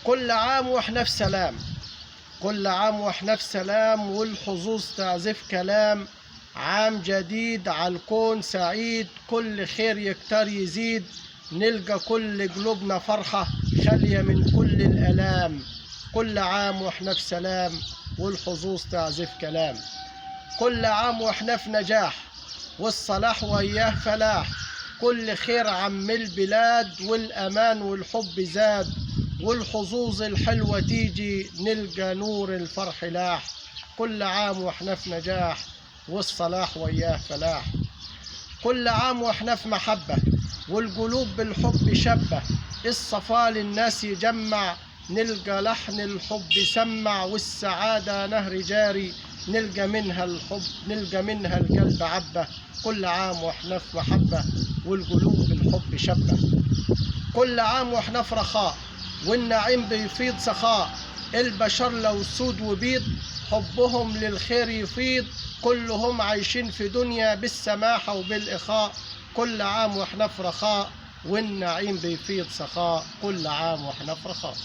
كل عام واحنا في سلام، كل عام واحنا في سلام، والحظوظ تعزف كلام. عام جديد على الكون سعيد، كل خير يكتر يزيد، نلقى كل قلوبنا فرحة خالية من كل الآلام. كل عام واحنا في سلام، والحظوظ تعزف كلام. كل عام واحنا في نجاح، والصلاح وياه فلاح، كل خير عم البلاد، والأمان والحب زاد، والحظوظ الحلوة تيجي نلقى نور الفرح لاح. كل عام واحنا في نجاح، والصلاح وياه فلاح. كل عام واحنا في محبة، والقلوب بالحب شبة، الصفا للناس يجمع، نلقى لحن الحب سمع، والسعادة نهر جاري، نلقى منها الحب، نلقى منها القلب عبة. كل عام واحنا في محبة، والقلوب بالحب شبة. كل عام واحنا في رخاء، والنعيم بيفيض سخاء، البشر لو سود وبيض، حبهم للخير يفيض، كلهم عايشين في دنيا بالسماحة وبالإخاء. كل عام واحنا في رخاء، والنعيم بيفيض سخاء، كل عام واحنا في رخاء.